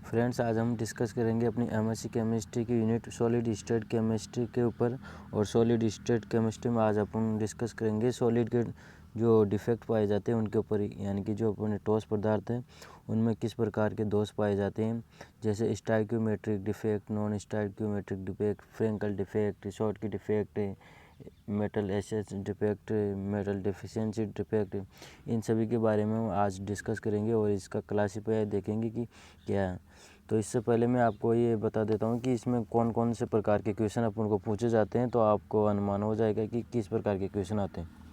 Friends, आज हम discuss करेंगे अपनी एमएससी केमिस्ट्री की यूनिट सॉलिड स्टेट केमिस्ट्री के ऊपर। और सॉलिड स्टेट केमिस्ट्री में आज अपन डिस्कस करेंगे सॉलिड के जो डिफेक्ट पाए जाते हैं उनके ऊपर, यानी कि जो अपने ठोस पदार्थ हैं उनमें किस प्रकार के दोष पाए जाते हैं, जैसे stoichiometric defect, non stoichiometric defect, Frenkel defect, Schottky defect, metal excess defect, metal deficiency defect, इन सभी के बारे में हम आज डिस्कस करेंगे और इसका क्लासीफायर देखेंगे कि क्या है। तो इससे पहले मैं आपको ये बता देता हूँ कि इसमें कौन कौन से प्रकार के क्वेश्चन अपन को पूछे जाते हैं, तो आपको अनुमान हो जाएगा कि किस प्रकार के क्वेश्चन आते हैं।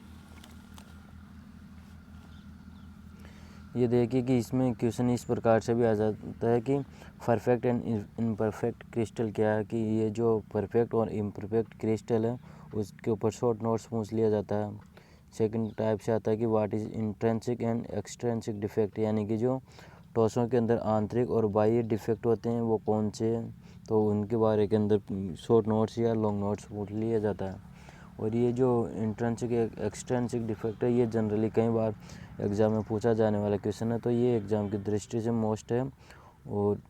ये देखिए कि इसमें क्वेश्चन इस प्रकार से भी आ जाता है कि परफेक्ट एंड इम्परफेक्ट क्रिस्टल क्या है, कि ये जो परफेक्ट और इम्परफेक्ट क्रिस्टल है उसके ऊपर शॉर्ट नोट्स पूछ लिया जाता है। सेकंड टाइप से आता है कि what is intrinsic and extrinsic defect, यानी कि जो ठोसों के अंदर आंतरिक और बाह्य डिफेक्ट होते हैं वो कौन से हैं, तो उनके बारे के अंदर शॉर्ट नोट्स या लॉन्ग नोट्स पूछ लिया जाता है। और ये जो इंट्रिंसिक एक्सट्रिंसिक डिफेक्ट है ये जनरली कई बार एग्ज़ाम में पूछा जाने वाला क्वेश्चन है, तो ये एग्ज़ाम की दृष्टि से मोस्ट है। और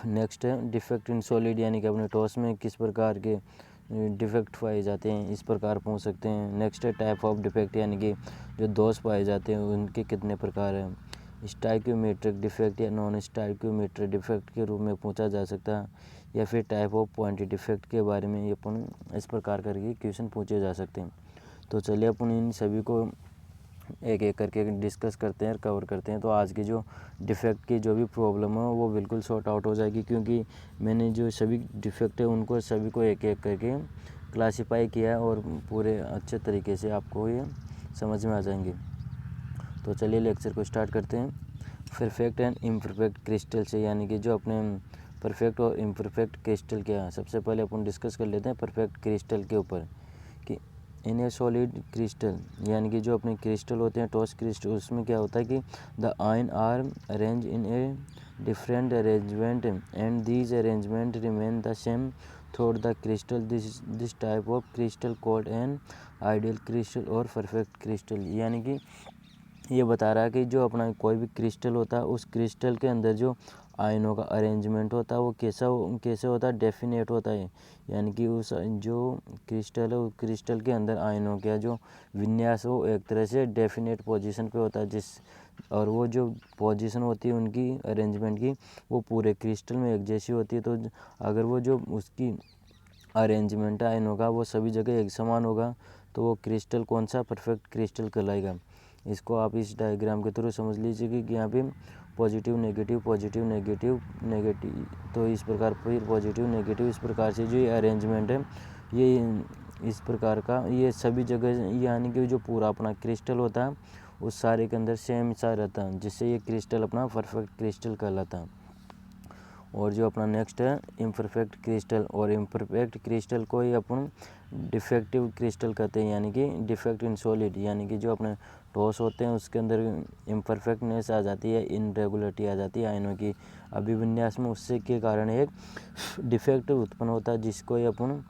नेक्स्ट है डिफेक्ट इन सॉलिड, यानी कि अपने ठोस में किस प्रकार के डिफेक्ट पाए जाते हैं, इस प्रकार पूछ सकते हैं। नेक्स्ट है टाइप ऑफ डिफेक्ट, यानी कि जो दोष पाए जाते हैं उनके कितने प्रकार हैं। स्टाइक्योमेट्रिक डिफेक्ट या नॉन स्टाइक्योमेट्रिक डिफेक्ट के रूप में पूछा जा सकता है, या फिर टाइप ऑफ पॉइंट डिफेक्ट के बारे में ये अपन इस प्रकार करके क्वेश्चन पूछे जा सकते हैं। तो चलिए अपन इन सभी को एक एक करके डिस्कस करते हैं, कवर करते हैं। तो आज की जो डिफेक्ट की जो भी प्रॉब्लम है वो बिल्कुल सॉर्ट आउट हो जाएगी, क्योंकि मैंने जो सभी डिफेक्ट है उनको सभी को एक एक करके क्लासीफाई किया है और पूरे अच्छे तरीके से आपको ये समझ में आ जाएंगे। तो चलिए लेक्चर को स्टार्ट करते हैं परफेक्ट एंड इम्परफेक्ट क्रिस्टल से, यानी कि जो अपने परफेक्ट और इम्परफेक्ट क्रिस्टल क्या है। सबसे पहले अपन डिस्कस कर लेते हैं परफेक्ट क्रिस्टल के ऊपर कि इन ए सॉलिड क्रिस्टल, यानी कि जो अपने क्रिस्टल होते हैं ठोस क्रिस्टल, उसमें क्या होता है कि the ion are arrange in a different arrangement and these arrangement remain the same through the crystal. This type of crystal called an ideal crystal और परफेक्ट क्रिस्टल। यानी कि ये बता रहा है कि जो अपना कोई भी क्रिस्टल होता है उस क्रिस्टल के अंदर जो आयनों का अरेंजमेंट होता है वो कैसे होता है, डेफिनेट होता है। यानी कि उस जो क्रिस्टल है उस क्रिस्टल के अंदर आयनों का जो विन्यास वो एक तरह से डेफिनेट पोजीशन पे होता है, और वो जो पोजीशन होती है उनकी अरेंजमेंट की वो पूरे क्रिस्टल में एक जैसी होती है। तो अगर वो जो उसकी अरेंजमेंट है आयनों का वो सभी जगह एक समान होगा तो वो क्रिस्टल कौन सा, परफेक्ट क्रिस्टल कहलाएगा। इसको आप इस डायग्राम के थ्रू समझ लीजिए कि यहाँ पे positive negative positive negative negative, तो इस प्रकार फिर पॉजिटिव नेगेटिव, इस प्रकार से जो ये अरेंजमेंट है ये इस प्रकार का ये सभी जगह, यानी कि जो पूरा अपना क्रिस्टल होता है उस सारे के अंदर सेम सा रहता है, जिससे ये क्रिस्टल अपना परफेक्ट क्रिस्टल कहलाता है। और जो अपना नेक्स्ट है इम्परफेक्ट क्रिस्टल, और इम्परफेक्ट क्रिस्टल को ही अपन डिफेक्टिव क्रिस्टल कहते हैं, यानी कि डिफेक्ट इन सॉलिड, यानी कि जो अपने ठोस होते हैं उसके अंदर इम्परफेक्टनेस आ जाती है, इनरेगुलरिटी आ जाती है आयनों की अभिविन्यास में, उससे के कारण एक डिफेक्ट उत्पन्न होता है जिसको ही अपन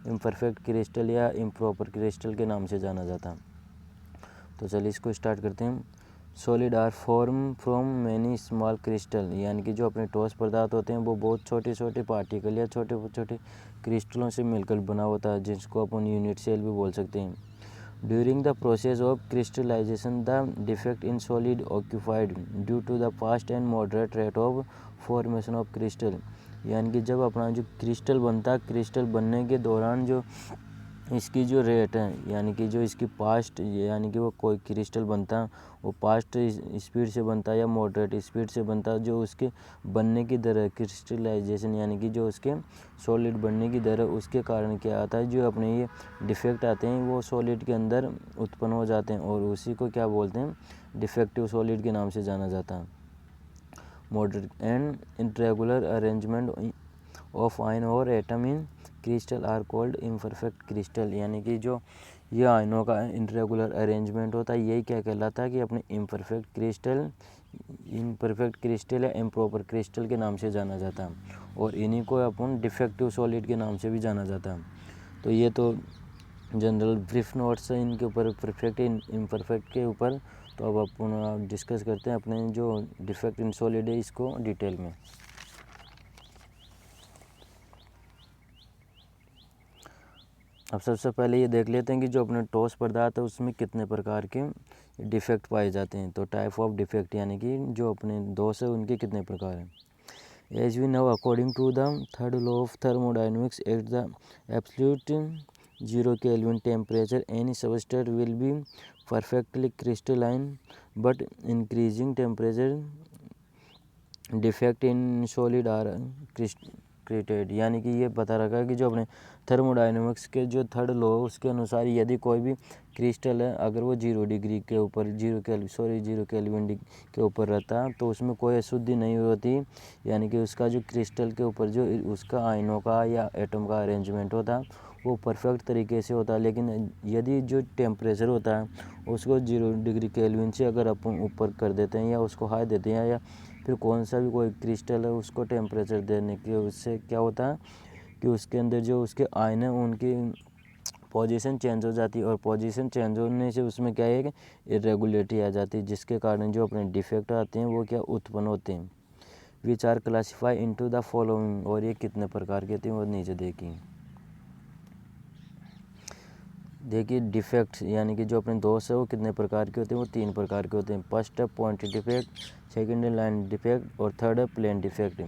इम्परफेक्ट क्रिस्टल या इम्प्रॉपर क्रिस्टल के नाम से जाना जाता है। तो चलिए इसको स्टार्ट करते हैं। Solid are form from many small crystal, यानी कि जो अपने ठोस पदार्थ होते हैं वो बहुत छोटे छोटे पार्टिकल या छोटे छोटे क्रिस्टलों से मिलकर बना होता है, जिसको अपन यूनिट सेल भी बोल सकते हैं। During the process of crystallisation the defect in solid occupied due to the fast and moderate rate of formation of crystal, यानी कि जब अपना जो क्रिस्टल बनता है, क्रिस्टल बनने के दौरान जो इसकी जो रेट है, यानी कि जो इसकी फास्ट, यानी कि वो कोई क्रिस्टल बनता है वो फास्ट स्पीड से बनता है या मॉडरेट स्पीड से बनता है, जो उसके बनने की दर है क्रिस्टलाइजेशन, यानी कि जो उसके सॉलिड बनने की दर है, उसके कारण क्या आता है, जो अपने ये डिफेक्ट आते हैं वो सॉलिड के अंदर उत्पन्न हो जाते हैं, और उसी को क्या बोलते हैं, डिफेक्टिव सॉलिड के नाम से जाना जाता है। Moderate and irregular arrangement of ion और atom in crystal are called imperfect crystal, यानी कि जो ये आयनों का इनरेगुलर अरेंजमेंट होता है यही क्या कहलाता है कि अपने इम्परफेक्ट क्रिस्टल या इम्प्रॉपर क्रिस्टल के नाम से जाना जाता है, और इन्हीं को अपन डिफेक्टिव सॉलिड के नाम से भी जाना जाता है। तो ये तो जनरल ब्रीफ नोट्स है इनके ऊपर, परफेक्ट इम्परफेक्ट के ऊपर। तो अब अपन डिस्कस करते हैं अपने जो डिफेक्ट इन सॉलिड है इसको डिटेल में। अब सबसे पहले ये देख लेते हैं कि जो अपने ठोस पदार्थ है उसमें कितने प्रकार के डिफेक्ट पाए जाते हैं। तो टाइप ऑफ डिफेक्ट यानी कि जो अपने दोष है उनके कितने प्रकार हैं। As we know according to the third law of thermodynamics at the absolute 0 Kelvin temperature any substance will be perfectly crystalline, but increasing temperature defect in solid are created. यानी कि ये पता रखा कि जो अपने थर्मोडायनेमिक्स के जो थर्ड लॉ उसके अनुसार यदि कोई भी क्रिस्टल है अगर वो 0 डिग्री के ऊपर 0 केल्विन के ऊपर रहता है तो उसमें कोई अशुद्धि नहीं होती। यानी कि उसका जो क्रिस्टल के ऊपर जो उसका आयनों का या एटम का अरेंजमेंट होता है वो परफेक्ट तरीके से होता है। लेकिन यदि जो टेम्परेचर होता है उसको 0 डिग्री केल्विन से अगर अपन ऊपर कर देते हैं या उसको हाई देते हैं या फिर कौन सा भी कोई क्रिस्टल है उसको टेम्परेचर देने के उससे क्या होता है कि उसके अंदर जो उसके आयन हैं उनकी पोजीशन चेंज हो जाती है और पोजीशन चेंज होने से उसमें क्या है कि इरेगुलेरिटी आ जाती है, जिसके कारण जो अपने डिफेक्ट आते हैं वो क्या उत्पन्न होते हैं। Which are classify into the following, और ये कितने प्रकार के होते हैं वो नीचे देखिए डिफेक्ट्स यानी कि जो अपने दोष है वो कितने प्रकार के होते हैं, वो 3 प्रकार के होते हैं। फर्स्ट है पॉइंट डिफेक्ट, सेकंड है लाइन डिफेक्ट और थर्ड है प्लेन डिफेक्ट।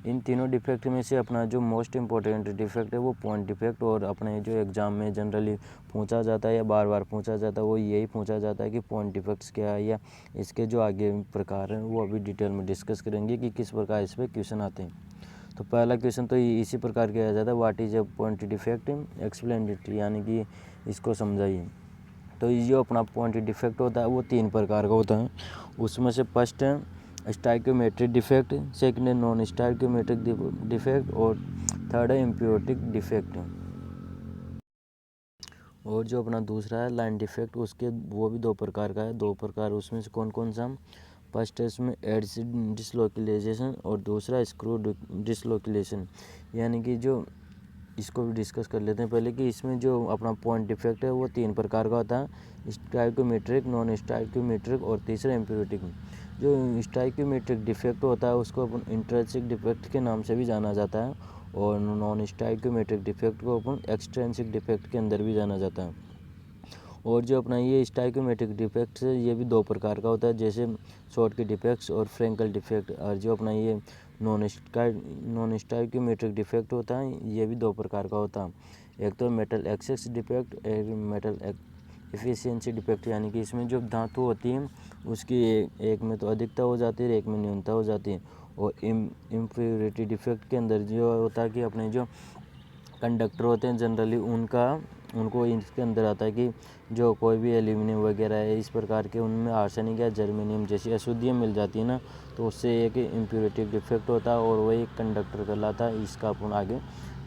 इन तीनों डिफेक्ट में से अपना जो मोस्ट इंपॉर्टेंट डिफेक्ट है वो पॉइंट डिफेक्ट, और अपने जो एग्ज़ाम में जनरली पूछा जाता है या बार बार पूछा जाता है वो यही पूछा जाता है कि पॉइंट डिफेक्ट्स क्या है, या इसके जो आगे प्रकार हैं वो अभी डिटेल में डिस्कस करेंगे कि किस प्रकार इस पर क्वेश्चन आते हैं। तो पहला क्वेश्चन तो इसी प्रकार किया जाता है, what is a point defect, explain it, यानी कि इसको समझाइए। तो ये जो अपना पॉइंट डिफेक्ट होता है वो 3 प्रकार का होता है। उसमें से फर्स्ट है स्टाइक्योमेट्रिक डिफेक्ट, सेकंड है नॉन स्टाइक्योमेट्रिक डिफेक्ट और थर्ड है इम्प्योरिटिक डिफेक्ट। और जो अपना दूसरा है लाइन डिफेक्ट उसके वो भी 2 प्रकार का है। 2 प्रकार उसमें से कौन कौन सा, फर्स्ट है इसमें एड्स डिसलोकेलाइजेशन और दूसरा स्क्रू डिसलोकेलेशन। यानी कि जो इसको भी डिस्कस कर लेते हैं पहले कि इसमें जो अपना पॉइंट डिफेक्ट है वो 3 प्रकार का होता है, स्टाइक्योमेट्रिक, नॉन स्टाइक्योमेट्रिक और तीसरा इम्प्योरिटिक। जो स्टाइक्योमेट्रिक डिफेक्ट होता है उसको अपन इंट्रिंसिक डिफेक्ट के नाम से भी जाना जाता है और नॉन स्टाइक्योमेट्रिक डिफेक्ट को अपन एक्सट्रिंसिक डिफेक्ट के अंदर भी जाना जाता है। और जो अपना ये स्टाइक्योमेट्रिक डिफेक्ट्स है ये भी 2 प्रकार का होता है, जैसे शॉर्ट के डिफेक्ट्स और फ्रेंकल डिफेक्ट। और जो अपना ये नॉन स्टाइक्योमेट्रिक डिफेक्ट होता है ये भी 2 प्रकार का होता है, एक तो मेटल एक्सेस डिफेक्ट, एक मेटल एफिशिएंसी डिफेक्ट। यानी कि इसमें जो धातु होती है उसकी एक में तो अधिकता हो जाती है, एक में न्यूनता हो जाती है। और इम्प्योरिटी डिफेक्ट के अंदर जो होता है कि अपने जो कंडक्टर होते हैं जनरली उनको इसके अंदर आता है कि जो कोई भी एल्यूमिनियम वगैरह है इस प्रकार के उनमें आर्सेनिक या जर्मेनियम जैसी अशुद्धियाँ मिल जाती है ना, तो उससे एक इम्प्योरिटी डिफेक्ट होता है और वही कंडक्टर कहलाता है। इसका अपन आगे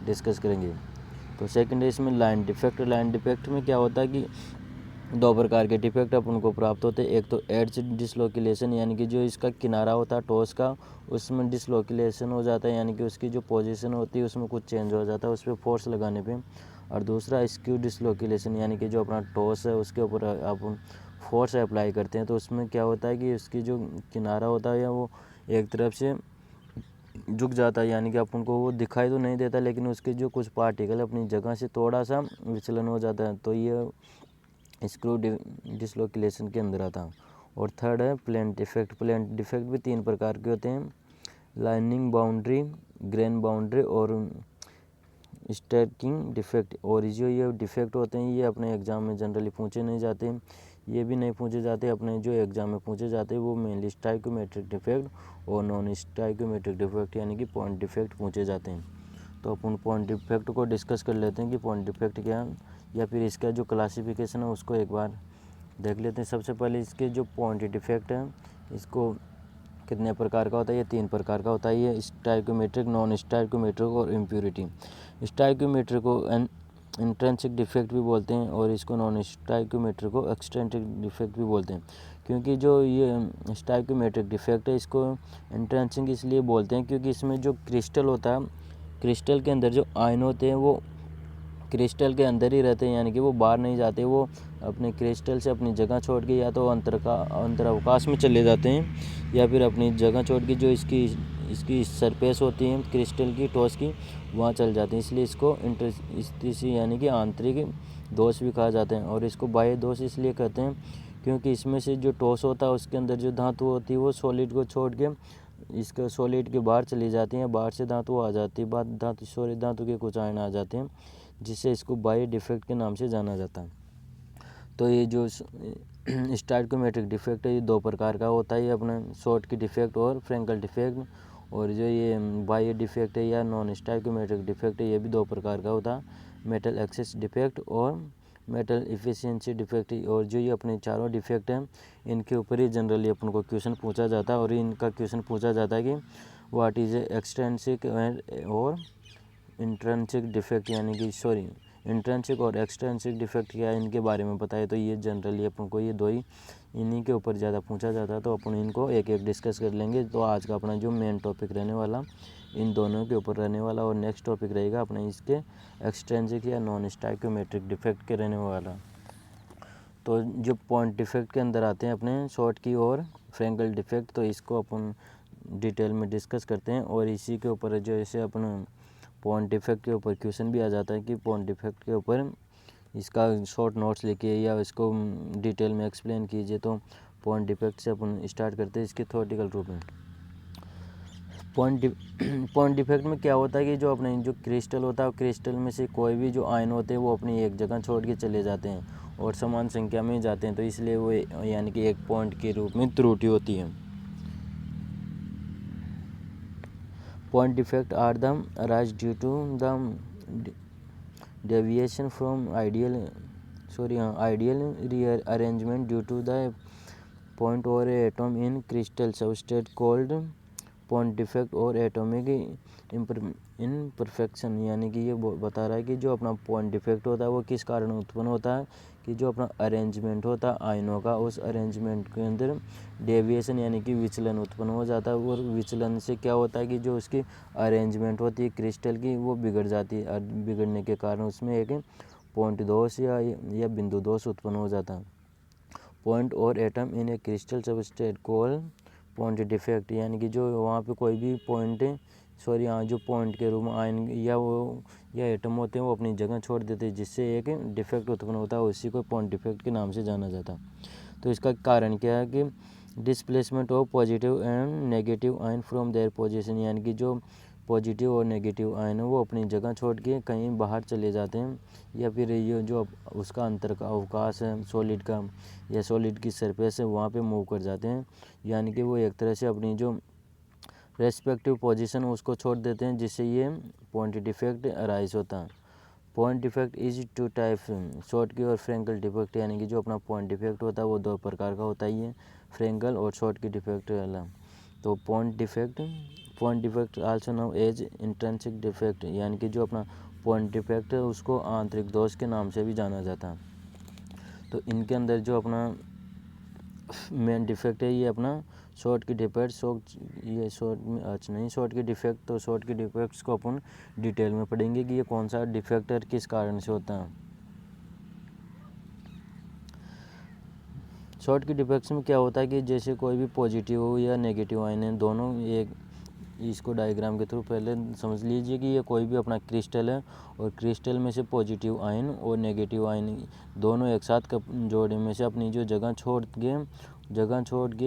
डिस्कस करेंगे। तो सेकंड है इसमें लाइन डिफेक्ट। लाइन डिफेक्ट में क्या होता है कि 2 प्रकार के डिफेक्ट अपन को प्राप्त होते हैं, एक तो एड्ज डिसलोकेलेशन, यानी कि जो इसका किनारा होता है टॉस का उसमें डिसलोकेलेशन हो जाता है, यानी कि उसकी जो पोजीशन होती है उसमें कुछ चेंज हो जाता है उस पर फोर्स लगाने पे। और दूसरा स्क्यू डिसलोकेलेशन, यानी कि जो अपना टॉस है उसके ऊपर अपन फोर्स अप्लाई करते हैं तो उसमें क्या होता है कि उसकी जो किनारा होता है या वो एक तरफ से झुक जाता है, यानी कि अपन को वो दिखाई तो नहीं देता लेकिन उसके जो कुछ पार्टिकल अपनी जगह से थोड़ा सा विचलन हो जाता है, तो ये स्क्रू डिसलोकेलेशन के अंदर आता है। और थर्ड है प्लेन डिफेक्ट। प्लेन डिफेक्ट भी 3 प्रकार के होते हैं, लाइनिंग बाउंड्री, ग्रेन बाउंड्री और स्टैकिंग डिफेक्ट। और जो ये डिफेक्ट होते हैं ये अपने एग्जाम में जनरली पूछे नहीं जाते, ये भी नहीं पूछे जाते। अपने जो एग्जाम में पूछे जाते हैं वो मेनली स्टाइक्योमेट्रिक डिफेक्ट और नॉन स्टाइक्योमेट्रिक डिफेक्ट यानी कि पॉइंट डिफेक्ट पूछे जाते हैं। तो अपन पॉइंट डिफेक्ट को डिस्कस कर लेते हैं कि पॉइंट डिफेक्ट क्या है या फिर इसका जो क्लासिफिकेशन है उसको एक बार देख लेते हैं। सबसे पहले इसके जो पॉइंट डिफेक्ट है इसको कितने प्रकार का होता है, ये 3 प्रकार का होता है, ये स्टाइक्योमेट्रिक, नॉन स्टाइक्योमेट्रिक और इम्प्योरिटी। स्टाइक्योमेट्रिक को इंट्रिंसिक डिफेक्ट भी बोलते हैं और इसको नॉन स्टाइक्योमेट्रिक को एक्सट्रिंसिक डिफेक्ट भी बोलते हैं। क्योंकि जो ये स्टाइक्योमेट्रिक डिफेक्ट है इसको इंट्रिंसिक इसलिए बोलते हैं क्योंकि इसमें जो क्रिस्टल होता है, क्रिस्टल के अंदर जो आयन होते हैं वो क्रिस्टल के अंदर ही रहते हैं, यानी कि वो बाहर नहीं जाते, वो अपने क्रिस्टल से अपनी जगह छोड़ के या तो अंतरावकाश में चले जाते हैं या फिर अपनी जगह छोड़ के जो इसकी सरफेस होती है क्रिस्टल की ठोस की वहाँ चल जाते हैं। इसलिए इसको इंटरस्टिसी यानी कि आंतरिक दोष भी कहा जाता है। और इसको बाह्य दोष इसलिए कहते हैं क्योंकि इसमें से जो ठोस होता है उसके अंदर जो धातु होती है वो सॉलिड को छोड़ के इसका सॉलिड के बाहर चली जाती हैं, बाहर से धातु आ जाती है, बाद धातु के कुछ आयन आ जाते हैं, जिससे इसको बाह्य डिफेक्ट के नाम से जाना जाता है। तो ये जो स्टाइकोमेट्रिक डिफेक्ट है ये दो प्रकार का होता है, ये अपना शॉर्ट की डिफेक्ट और फ्रेंकल डिफेक्ट। और जो ये बाह्य डिफेक्ट है या नॉन स्टाइकोमेट्रिक डिफेक्ट है ये भी दो प्रकार का होता है, मेटल एक्सेस डिफेक्ट और मेटल इफिशिएंसी डिफेक्ट। और जो ये अपने चारों डिफेक्ट हैं इनके ऊपर ही जनरली अपन को क्वेश्चन पूछा जाता है। और इनका क्वेश्चन पूछा जाता है कि व्हाट इज एक्सट्रिंसिक और इंट्रिंसिक डिफेक्ट, यानी कि इंट्रिंसिक और एक्सट्रिंसिक डिफेक्ट क्या है इनके बारे में बताए। तो ये जनरली अपन को ये दो ही इन्हीं के ऊपर ज़्यादा पूछा जाता है, तो अपन इनको एक एक डिस्कस कर लेंगे। तो आज का अपना जो मेन टॉपिक रहने वाला इन दोनों के ऊपर रहने वाला, और नेक्स्ट टॉपिक रहेगा अपना इसके एक्सट्रिंसिक या नॉन स्टाइकोमेट्रिक डिफेक्ट के रहने वाला। तो जो पॉइंट डिफेक्ट के अंदर आते हैं अपने शॉर्ट की और फ्रेंकल डिफेक्ट, तो इसको अपन डिटेल में डिस्कस करते हैं। और इसी के ऊपर जो ऐसे अपन पॉइंट डिफेक्ट के ऊपर क्वेश्चन भी आ जाता है कि पॉइंट डिफेक्ट के ऊपर इसका शॉर्ट नोट्स लिखिए या इसको डिटेल में एक्सप्लेन कीजिए। तो पॉइंट डिफेक्ट से अपन स्टार्ट करते हैं इसके थ्योरेटिकल रूप में। पॉइंट डिफेक्ट में क्या होता है कि जो अपने जो क्रिस्टल होता है क्रिस्टल में से कोई भी जो आयन होते हैं वो अपनी एक जगह छोड़ के चले जाते हैं और समान संख्या में जाते हैं, तो इसलिए वो यानी कि एक पॉइंट के रूप में त्रुटि होती है। Point defect are the arise due to the deviation from ideal rearrangement due to the point or atom in crystal substrate called point defect और atomic imperfection। यानी कि ये बता रहा है कि जो अपना पॉइंट डिफेक्ट होता है वो किस कारण उत्पन्न होता है कि जो अपना अरेंजमेंट होता है आयनों का उस अरेंजमेंट के अंदर डेविएशन यानी कि विचलन उत्पन्न हो जाता है। और विचलन से क्या होता है कि जो उसकी अरेंजमेंट होती है क्रिस्टल की वो बिगड़ जाती है, और बिगड़ने के कारण उसमें एक पॉइंट दोष या बिंदु दोष उत्पन्न हो जाता है। पॉइंट और एटम इन ए crystal substrate call point defect, यानी कि जो वहाँ पे कोई भी पॉइंट जो पॉइंट के रूप में आयन या एटम होते हैं वो अपनी जगह छोड़ देते हैं, जिससे एक डिफेक्ट उत्पन्न होता है, उसी को पॉइंट डिफेक्ट के नाम से जाना जाता है। तो इसका कारण क्या है कि displacement of positive and negative ion from their position, यानी कि जो पॉजिटिव और नेगेटिव आयन है वो अपनी जगह छोड़ के कहीं बाहर चले जाते हैं, या फिर ये जो उसका अंतर का अवकाश है सॉलिड का या सॉलिड की सरफेस है वहाँ पे मूव कर जाते हैं, यानी कि वो एक तरह से अपनी जो रेस्पेक्टिव पोजीशन उसको छोड़ देते हैं, जिससे ये पॉइंट डिफेक्ट अराइज होता है। Point defect is two type, Schottky और फ्रेंकल डिफेक्ट, यानी कि जो अपना पॉइंट डिफेक्ट होता है वो दो प्रकार का होता है, ये फ्रेंकल और शॉर्ट की डिफेक्ट वाला। तो point defect also known as intrinsic defect, यानी कि जो अपना पॉइंट डिफेक्ट है उसको आंतरिक दोष के नाम से भी जाना जाता है। तो इनके अंदर जो अपना मेन डिफेक्ट है ये अपना शॉर्ट की डिफेक्ट शॉर्ट की डिफेक्ट। तो शॉर्ट की डिफेक्ट्स को अपन डिटेल में पढ़ेंगे कि ये कौन सा डिफेक्ट है किस कारण से होता है। शॉर्ट की डिफेक्ट्स में क्या होता है कि जैसे कोई भी पॉजिटिव या नेगेटिव आयन है दोनों एक, इसको डायग्राम के थ्रू पहले समझ लीजिए कि ये कोई भी अपना क्रिस्टल है और क्रिस्टल में से पॉजिटिव आयन और नेगेटिव आयन दोनों एक साथ जोड़े में से अपनी जो जगह छोड़ के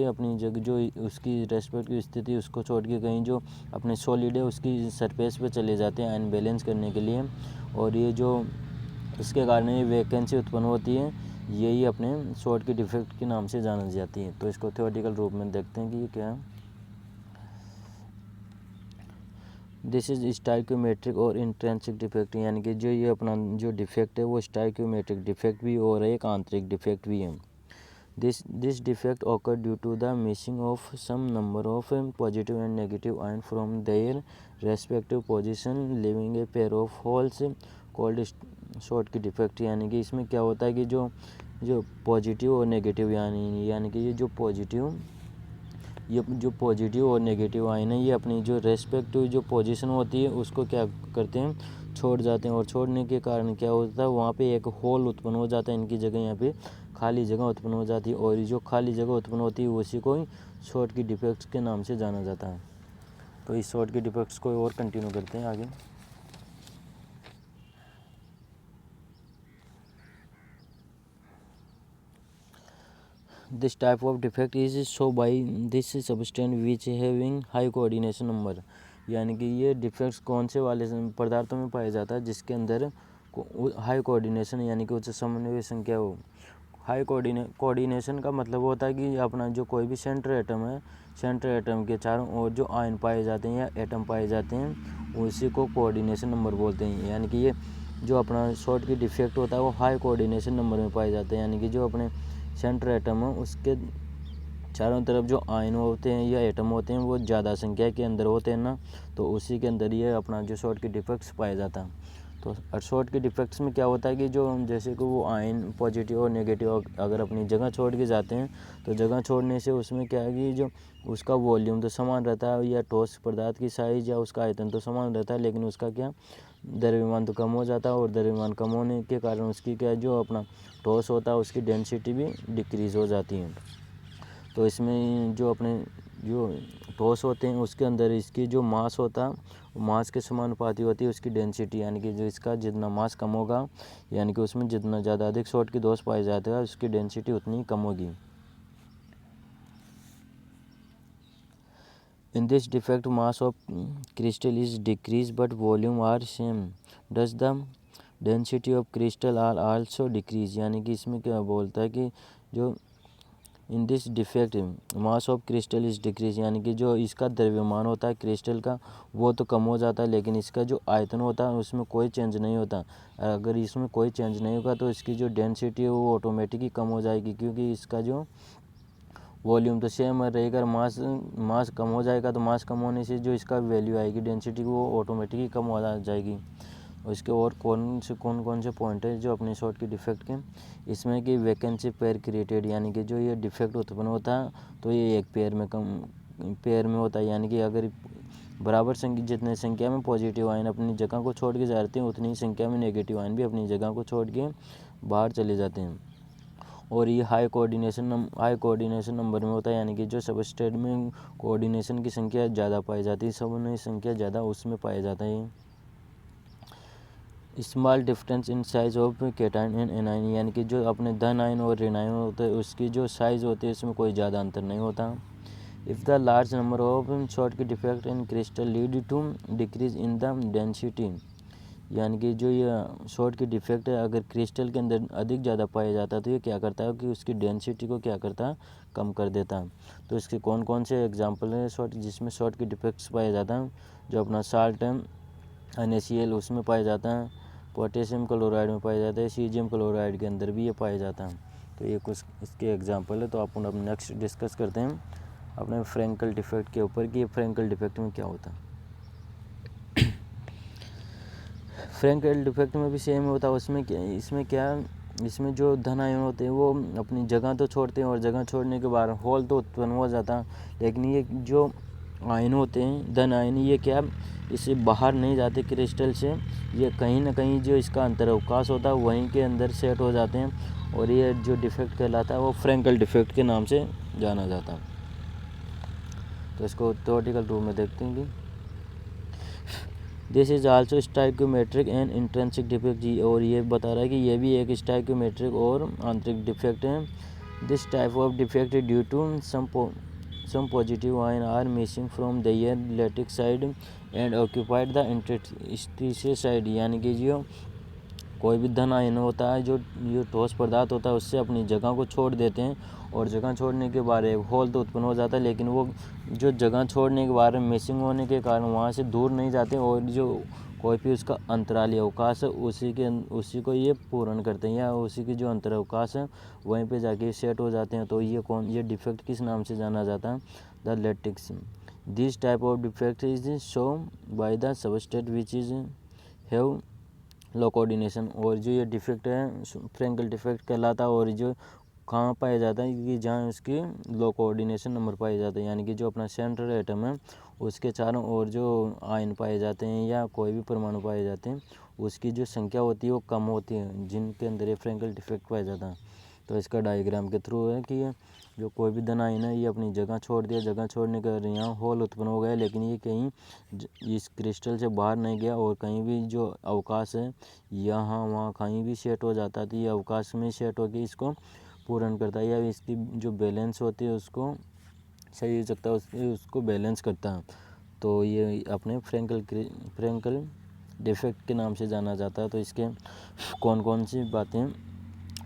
अपनी जगह जो उसकी रेस्पेक्ट की स्थिति उसको छोड़ के कहीं जो अपने सॉलिड है उसकी सरफेस पे चले जाते हैं आयन बैलेंस करने के लिए, और ये जो इसके कारण ये वैकेंसी उत्पन्न होती है, यही अपने शॉर्ट की डिफेक्ट के नाम से जानी जाती है। तो इसको थ्योरेटिकल रूप में देखते हैं कि ये क्या है। दिस इज स्टाइकोमेट्रिक और इंट्रिंसिक डिफेक्ट, यानी कि जो ये अपना जो डिफेक्ट है वो स्टाइकोमेट्रिक डिफेक्ट भी और एक आंतरिक डिफेक्ट भी है। This defect occur due to the missing of some number of positive and negative ion from their respective position leaving a pair of holes called Schottky defect, यानी कि इसमें क्या होता है कि जो पॉजिटिव और नेगेटिव यानी कि ये जो पॉजिटिव ये जो पॉजिटिव और नेगेटिव आयन है ये अपनी जो रेस्पेक्टिव जो पोजीशन होती है उसको क्या करते हैं, छोड़ जाते हैं। और छोड़ने के कारण क्या होता है, वहाँ पे एक होल उत्पन्न हो जाता है, इनकी जगह यहाँ पे खाली जगह उत्पन्न हो जाती है। और जो खाली जगह उत्पन्न होती है उसी को शॉर्टकी डिफेक्ट्स के नाम से जाना जाता है। तो इस शॉर्टकी डिफेक्ट्स को और कंटिन्यू करते हैं आगे। This type of defect is shown by this substance which having high coordination number। यानी कि ये डिफेक्ट्स कौन से वाले पदार्थों में पाया जाता है जिसके अंदर हाई कोऑर्डिनेशन यानी कि उच्च समन्वय संख्या हो। हाई कोऑर्डिनेशन का मतलब होता है कि अपना जो कोई भी सेंटर एटम है, सेंटर एटम के चारों ओर जो आयन पाए जाते हैं या एटम पाए जाते हैं उसी को कोऑर्डिनेशन नंबर बोलते हैं। यानी कि ये जो अपना शॉर्ट की डिफेक्ट होता है वो हाई कोऑर्डिनेशन नंबर में पाए जाते हैं। यानी कि जो अपने सेंटर एटम है उसके चारों तरफ जो आयन होते हैं या एटम होते हैं वो ज़्यादा संख्या के अंदर होते हैं ना, तो उसी के अंदर ये अपना जो शॉर्ट की डिफेक्ट्स पाया जाता है। तो शॉर्ट के डिफेक्ट्स में क्या होता है कि जो जैसे कि वो आयन पॉजिटिव और नेगेटिव अगर अपनी जगह छोड़ के जाते हैं तो जगह छोड़ने से उसमें क्या है कि जो उसका वॉल्यूम तो समान रहता है या ठोस पदार्थ की साइज या उसका आयतन तो समान रहता है, लेकिन उसका क्या द्रव्यमान तो कम हो जाता है। और द्रव्यमान कम होने के कारण उसकी क्या जो अपना ठोस होता है उसकी डेंसिटी भी डिक्रीज़ हो जाती है। तो इसमें जो अपने जो ठोस होते हैं उसके अंदर इसकी जो मास होता है मास के समानुपाती होती है उसकी डेंसिटी। यानी कि जो इसका जितना मास कम होगा यानी कि उसमें जितना ज़्यादा अधिक शॉर्ट की दोष पाया जाता है उसकी डेंसिटी उतनी कम होगी। In this defect mass of crystal is decreased but volume are same, thus the density of crystal are also decrease। यानी कि इसमें क्या बोलता है कि जो in this defect mass of crystal is decrease, यानी कि जो इसका द्रव्यमान होता है क्रिस्टल का वो तो कम हो जाता है, लेकिन इसका जो आयतन होता है उसमें कोई चेंज नहीं होता। अगर इसमें कोई चेंज नहीं होगा तो इसकी जो डेंसिटी है वो ऑटोमेटिकली कम हो जाएगी, क्योंकि इसका जो वॉल्यूम तो सेम रहेगा, मास कम हो जाएगा तो मास कम होने से जो इसका वैल्यू आएगी डेंसिटी वो ऑटोमेटिकली कम हो जाएगी। और इसके और कौन से पॉइंट है जो अपने शॉर्ट की डिफेक्ट के, इसमें कि वैकेंसी पेयर क्रिएटेड, यानी कि जो ये डिफेक्ट उत्पन्न होता है तो ये एक पेयर में होता है। यानी कि अगर बराबर जितने संख्या में पॉजिटिव आयन अपनी जगह को छोड़ के जाते हैं उतनी संख्या में नेगेटिव आयन भी अपनी जगह को छोड़ के बाहर चले जाते हैं। और ये हाई कोऑर्डिनेशन नंबर में होता है, यानी कि जो सबस्ट्रेट में कोऑर्डिनेशन की संख्या ज़्यादा पाई जाती है, समन्वय संख्या ज़्यादा उसमें पाया जाता है। Small difference in size of cation and anion, यानी कि जो अपने धन आयन और ऋण आयन होते हैं उसकी जो साइज़ होती है इसमें कोई ज़्यादा अंतर नहीं होता। If the large number of Schottky defect in crystal lead to decrease in the density, यानी कि जो ये शॉर्ट की डिफेक्ट है अगर क्रिस्टल के अंदर अधिक ज़्यादा पाया जाता है तो ये क्या करता है कि उसकी डेंसिटी को क्या करता है, कम कर देता है। तो इसके कौन कौन से एग्जांपल है जिसमें शॉर्ट की डिफेक्ट्स पाया जाता है, जो अपना साल्ट है NaCl उसमें पाया जाता है, पोटेशियम क्लोराइड में पाया जाता है, सीजियम क्लोराइड के अंदर भी ये पाया जाता है। तो ये कुछ इसके एग्जांपल है। तो अपन अब नेक्स्ट डिस्कस करते हैं अपने फ्रैंकल डिफेक्ट के ऊपर कि ये फ्रैंकल डिफेक्ट में क्या होता है। फ्रैंकल डिफेक्ट में भी सेम होता है, इसमें जो धन आयन होते हैं वो अपनी जगह तो छोड़ते हैं और जगह छोड़ने के बाद होल तो उत्पन्न हो जाता है, लेकिन ये जो आयन होते हैं धन आयन ये क्या इससे बाहर नहीं जाते क्रिस्टल से, ये कहीं ना कहीं जो इसका अंतरावकाश होता है वहीं के अंदर सेट हो जाते हैं और ये जो डिफेक्ट कहलाता है वो फ्रैंकल डिफेक्ट के नाम से जाना जाता है। तो इसको थ्योरेटिकल रूप में देखते हैं कि this is also stoichiometric and intrinsic defect जी, और ये बता रहा है कि ये भी एक स्टाइक्योमेट्रिक और आंतरिक डिफेक्ट है। This type of defect due to some positive ion are missing from their lattice side and occupied the interstitial side, यानी कि जो कोई भी धन आयन होता है जो ठोस पदार्थ होता है उससे अपनी जगह को छोड़ देते हैं और जगह छोड़ने के बाद एक होल तो उत्पन्न हो जाता है, लेकिन वो जो जगह छोड़ने के बाद मिसिंग होने के कारण वहाँ से दूर नहीं जाते और जो कोई भी उसका अंतराली अवकाश है उसी को ये पूर्ण करते हैं या उसी की जो अंतरावकाश है वहीं पे जाके सेट हो जाते हैं। तो ये डिफेक्ट किस नाम से जाना जाता है, the lattice. This type of defect is show by the substrate which is have low coordination, और जो ये डिफेक्ट है फ्रैंकल डिफेक्ट कहलाता है और जो कहाँ पाया जाता है कि जहाँ उसकी लो कोऑर्डिनेशन नंबर पाए जाते हैं, यानी कि जो अपना सेंट्रल एटम है उसके चारों ओर जो आयन पाए जाते हैं या कोई भी परमाणु पाए जाते हैं उसकी जो संख्या होती है वो कम होती है, जिनके अंदर ये फ्रैंकल डिफेक्ट पाया जाता है। तो इसका डायग्राम के थ्रू है कि जो कोई भी धन आयन है ये अपनी जगह छोड़ दिया, जगह छोड़ने के यहाँ होल उत्पन्न हो गया, लेकिन ये कहीं इस क्रिस्टल से बाहर नहीं गया और कहीं भी जो अवकाश है यहाँ वहाँ कहीं भी सेट हो जाता है, तो ये अवकाश में सेट होकर इसको पूर्ण करता है या इसकी जो बैलेंस होती है उसको सही हो सकता है, उसको बैलेंस करता है। तो ये अपने फ्रैंकल डिफेक्ट के नाम से जाना जाता है। तो इसके कौन कौन सी बातें,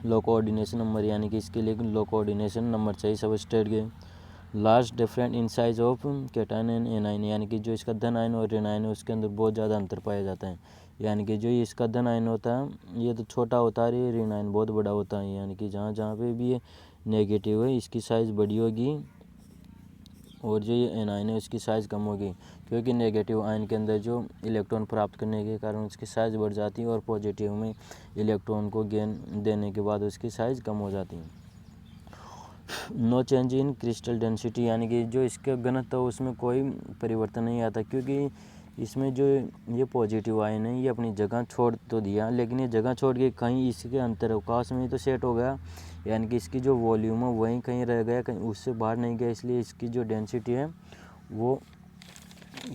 लो कोऑर्डिनेशन नंबर, यानी कि इसके लिए लो कोऑर्डिनेशन नंबर चाहिए सबस्ट्रेट के। Large different in size of cation and anion, यानी कि जो इसका धन आयन और ऋण आयन है उसके अंदर बहुत ज़्यादा अंतर पाया जाता है, यानी कि जो इसका धन आयन होता है ये तो छोटा होता है, ये ऋण आयन बहुत बड़ा होता है, यानी कि जहाँ जहाँ पे भी ये नेगेटिव है इसकी साइज़ बड़ी होगी और जो ये एनायन है उसकी साइज़ कम होगी, क्योंकि नेगेटिव आयन के अंदर जो इलेक्ट्रॉन प्राप्त करने के कारण उसकी साइज़ बढ़ जाती है और पॉजिटिव में इलेक्ट्रॉन को गेन देने के बाद उसकी साइज़ कम हो जाती है। No change in crystal density, यानी कि जो इसका घनत्व है उसमें कोई परिवर्तन नहीं आता, क्योंकि इसमें जो ये पॉजिटिव आयन है ये अपनी जगह छोड़ तो दिया, लेकिन ये जगह छोड़ के कहीं इसके अंतरावकाश में ही तो सेट हो गया, यानी कि इसकी जो वॉल्यूम है वहीं कहीं रह गया, कहीं उससे बाहर नहीं गया, इसलिए इसकी जो डेंसिटी है वो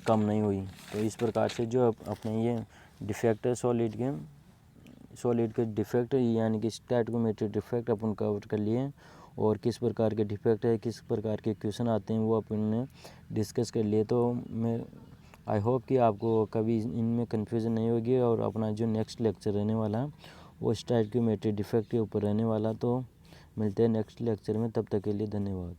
कम नहीं हुई। तो इस प्रकार से जो अपने ये डिफेक्ट है सॉलिड के डिफेक्ट यानी कि स्टैटिकोमेट्रिक डिफेक्ट अपन कवर कर लिए, और किस प्रकार के डिफेक्ट है, किस प्रकार के क्वेश्चन आते हैं वो अपन ने डिस्कस कर लिए। तो मैं आई होप कि आपको कभी इनमें कन्फ्यूज़न नहीं होगी, और अपना जो नेक्स्ट लेक्चर रहने वाला है वो स्टैटिकोमेट्रिक डिफेक्ट के ऊपर रहने वाला। तो मिलते हैं नेक्स्ट लेक्चर में, तब तक के लिए धन्यवाद।